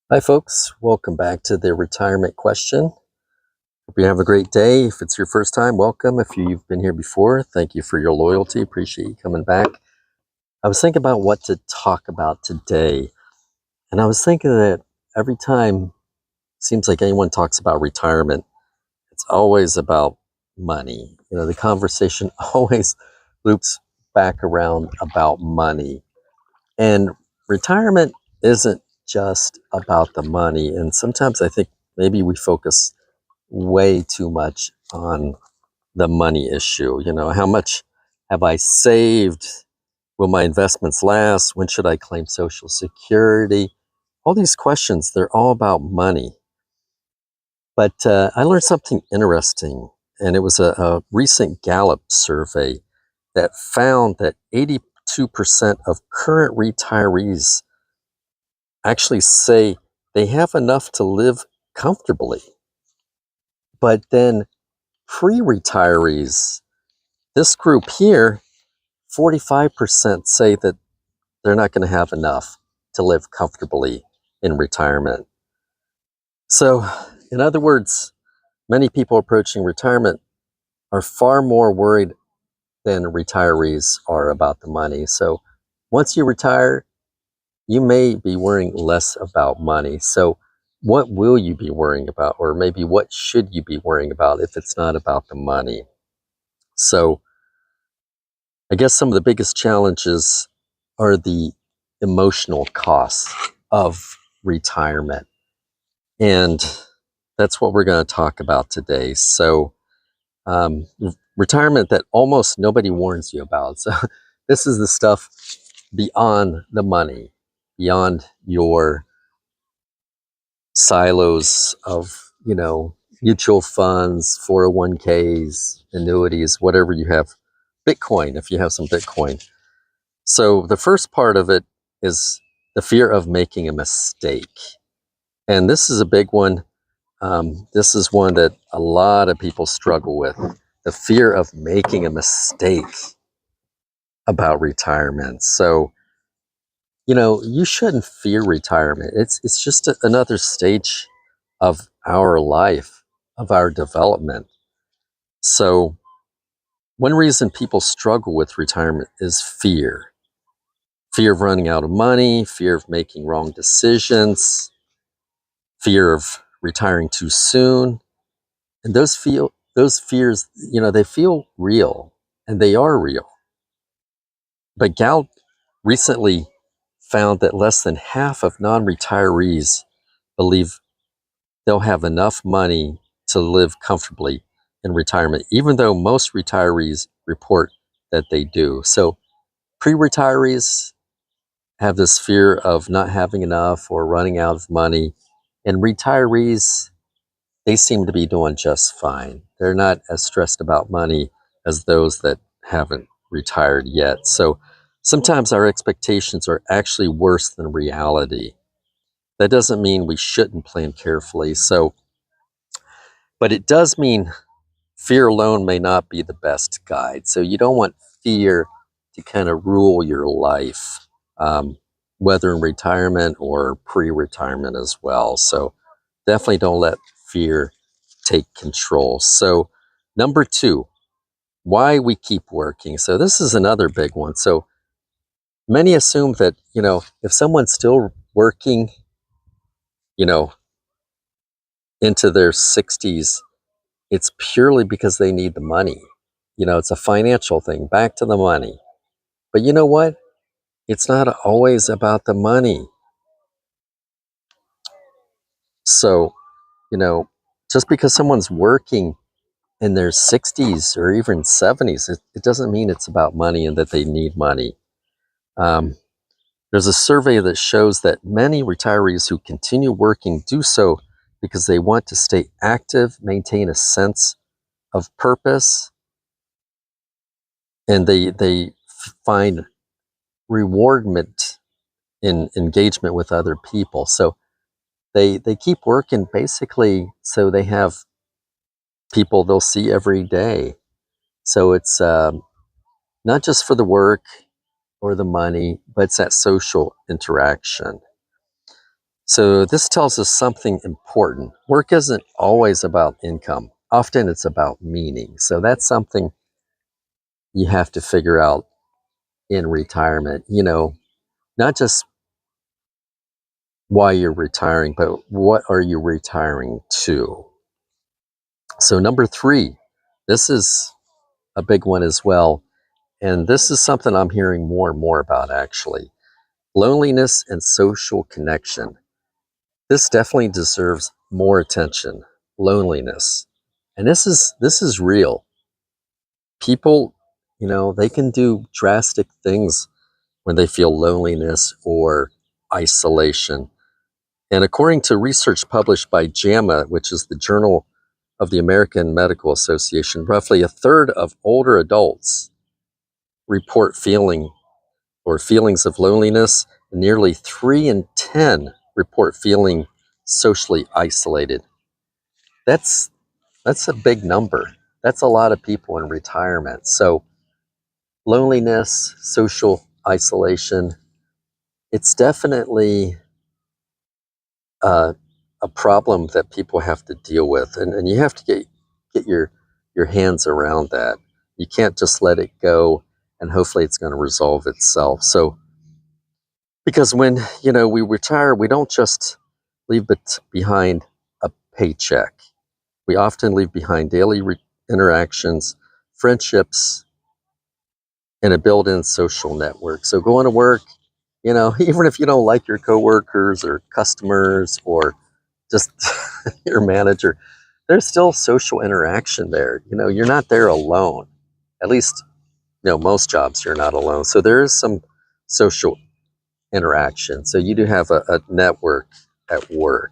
Hi, folks. Welcome back to the retirement question. Hope you have a great day. If it's your first time, welcome. If you've been here before, thank you for your loyalty. Appreciate you coming back. I was thinking about what to talk about today, and I was thinking that every time it seems like anyone talks about retirement, it's always about money. The conversation always loops back around about money. And retirement isn't just about the money. And sometimes I think maybe we focus way too much on the money issue. How much have I saved? Will my investments last? When should I claim Social Security? All these questions, they're all about money. But I learned something interesting, and it was a recent Gallup survey that found that 82% of current retirees actually say they have enough to live comfortably. But then pre-retirees, this group here, 45% say that they're not going to have enough to live comfortably in retirement. So, in other words, many people approaching retirement are far more worried than retirees are about the money. So, once you retire, you may be worrying less about money. So, what will you be worrying about? Or maybe what should you be worrying about if it's not about the money? So, I guess some of the biggest challenges are the emotional costs of retirement. And that's what we're going to talk about today. So, retirement that almost nobody warns you about. So, this is the stuff beyond the money, beyond your silos of, mutual funds, 401ks, annuities, whatever you have, Bitcoin, if you have some Bitcoin. So the first part of it is the fear of making a mistake. And this is a big one. This is one that a lot of people struggle with, the fear of making a mistake about retirement. So, you shouldn't fear retirement. It's just another stage of our life, of our development. So, one reason people struggle with retirement is fear of running out of money, fear of making wrong decisions, fear of retiring too soon. And those fears, they feel real, and they are real. But Gallup recently found that less than half of non-retirees believe they'll have enough money to live comfortably in retirement, even though most retirees report that they do. So pre-retirees have this fear of not having enough or running out of money. And retirees, they seem to be doing just fine. They're not as stressed about money as those that haven't retired yet. So sometimes our expectations are actually worse than reality. That doesn't mean we shouldn't plan carefully. But it does mean fear alone may not be the best guide. So you don't want fear to kind of rule your life, whether in retirement or pre-retirement as well. So definitely don't let fear take control. So number two, why we keep working. So this is another big one. So many assume that, if someone's still working, you know, into their 60s, it's purely because they need the money. It's a financial thing, back to the money. But you know what? It's not always about the money. So, you know, just because someone's working in their 60s or even 70s, it doesn't mean it's about money and that they need money. Um, there's a survey that shows that many retirees who continue working do so because they want to stay active, maintain a sense of purpose, and they find rewardment in engagement with other people. So they keep working basically so they have people they'll see every day. So it's not just for the work or the money, but it's that social interaction. So this tells us something important. Work isn't always about income. Often it's about meaning. So that's something you have to figure out in retirement. Not just why you're retiring, but what are you retiring to? So number 3, this is a big one as well. And this is something I'm hearing more and more about, actually. Loneliness and social connection. This definitely deserves more attention. Loneliness. And this is real. People, they can do drastic things when they feel loneliness or isolation. And according to research published by JAMA, which is the Journal of the American Medical Association, roughly a third of older adults report feelings of loneliness, and nearly 3 in 10 report feeling socially isolated. That's a big number. That's a lot of people in retirement. So loneliness, social isolation, it's definitely a problem that people have to deal with, and you have to get your hands around that. You can't just let it go, and hopefully it's going to resolve itself. So, because when we retire, we don't just leave behind a paycheck. We often leave behind daily interactions, friendships, and a built-in social network. So going to work, even if you don't like your coworkers or customers or just your manager, there's still social interaction there. You're not there alone. At least, most jobs you're not alone. So there is some social interaction. So you do have a network at work.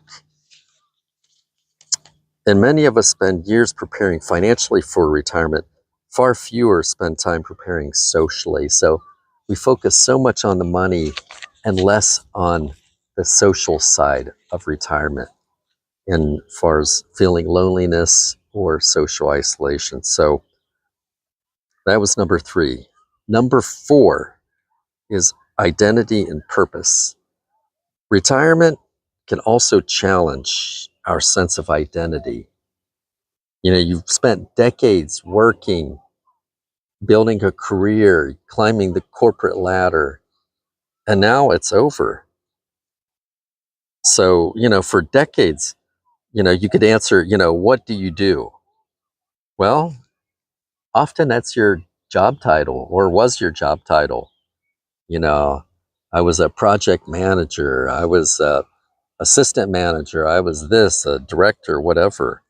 And many of us spend years preparing financially for retirement. Far fewer spend time preparing socially. So we focus so much on the money and less on the social side of retirement, in far as feeling loneliness or social isolation. So that was number 3. Number 4 is identity and purpose. Retirement can also challenge our sense of identity. You've spent decades working, building a career, climbing the corporate ladder, and now it's over. So, for decades, you could answer, what do you do? Well, often that's your job title, or was your job title. I was a project manager, I was a assistant manager, I was this, a director, whatever.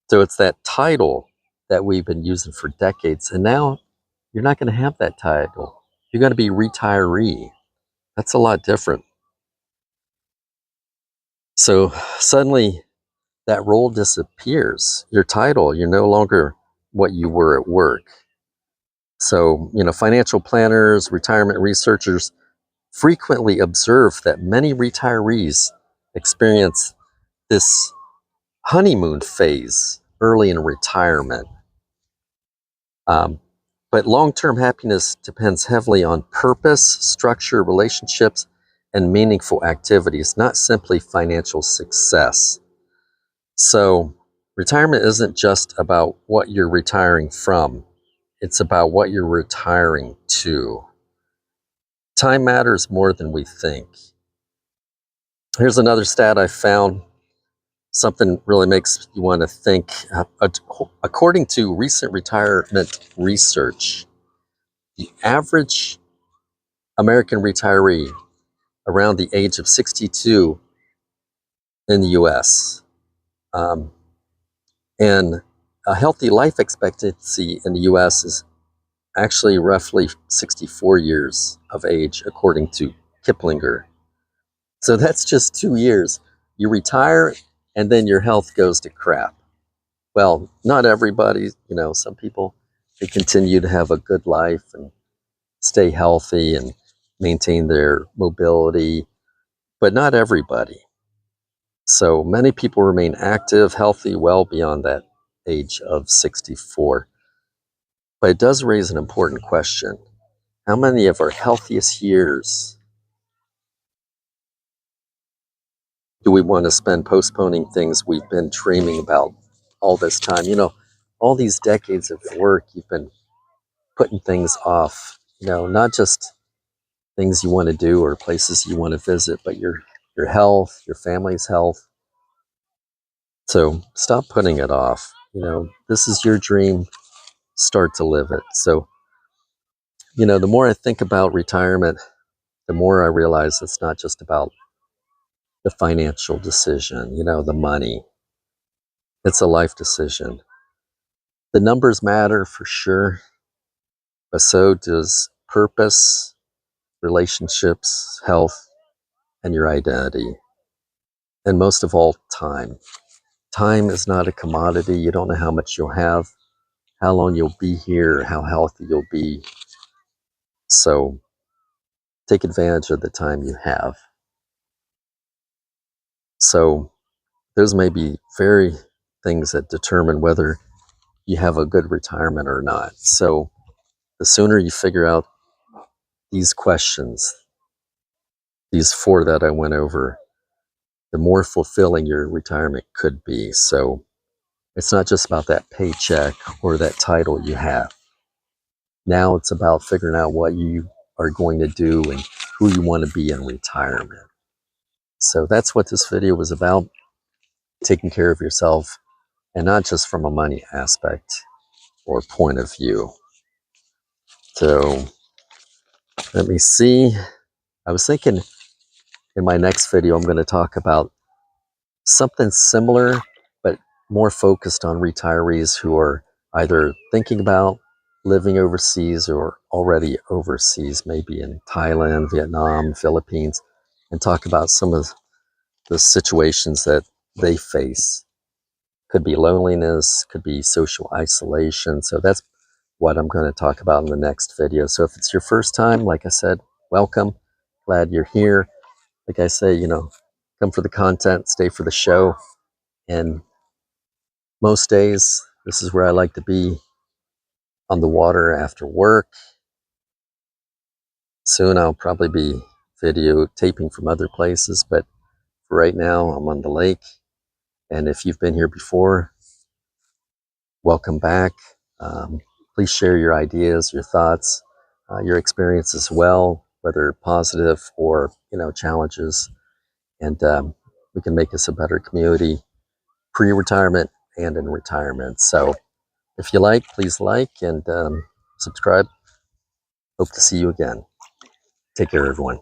So it's that title that we've been using for decades. And now you're not going to have that title. You're going to be retiree. That's a lot different. So suddenly that role disappears. Your title, you're no longer what you were at work. So, financial planners, retirement researchers frequently observe that many retirees experience this honeymoon phase early in retirement. But long-term happiness depends heavily on purpose, structure, relationships, and meaningful activities, not simply financial success. So retirement isn't just about what you're retiring from. It's about what you're retiring to. Time matters more than we think. Here's another stat I found. Something really makes you want to think. According to recent retirement research, the average American retiree around the age of 62 in the US, um, and a healthy life expectancy in the US is actually roughly 64 years of age, according to Kiplinger. So that's just 2 years. You retire and then your health goes to crap. Well, not everybody, some people, they continue to have a good life and stay healthy and maintain their mobility, but not everybody. So many people remain active, healthy, well beyond that age of 64. But it does raise an important question. How many of our healthiest years Do we want to spend postponing things we've been dreaming about all this time? All these decades of work, you've been putting things off, not just things you want to do or places you want to visit, but your health, your family's health. So stop putting it off. This is your dream. Start to live it. So, the more I think about retirement, the more I realize it's not just about the financial decision, the money. It's a life decision. The numbers matter for sure, but so does purpose, relationships, health, and your identity. And most of all, time. Time is not a commodity. You don't know how much you'll have, how long you'll be here, how healthy you'll be. So take advantage of the time you have. So those may be very things that determine whether you have a good retirement or not. So the sooner you figure out these questions, these 4 that I went over, the more fulfilling your retirement could be. So it's not just about that paycheck or that title you have. Now it's about figuring out what you are going to do and who you want to be in retirement. So that's what this video was about, taking care of yourself, and not just from a money aspect or point of view. So let me see. I was thinking in my next video, I'm going to talk about something similar, but more focused on retirees who are either thinking about living overseas or already overseas, maybe in Thailand, Vietnam, Philippines, and talk about some of the situations that they face. Could be loneliness, could be social isolation. So that's what I'm going to talk about in the next video. So if it's your first time, like I said, welcome. Glad you're here. Like I say, come for the content, stay for the show. And most days, this is where I like to be, on the water after work. Soon I'll probably be videotaping from other places, but for right now, I'm on the lake. And if you've been here before, welcome back. Please share your ideas, your thoughts, your experience as well, whether positive or challenges, and we can make this a better community, pre-retirement and in retirement. So if you like, please like and subscribe. Hope to see you again. Take care, everyone.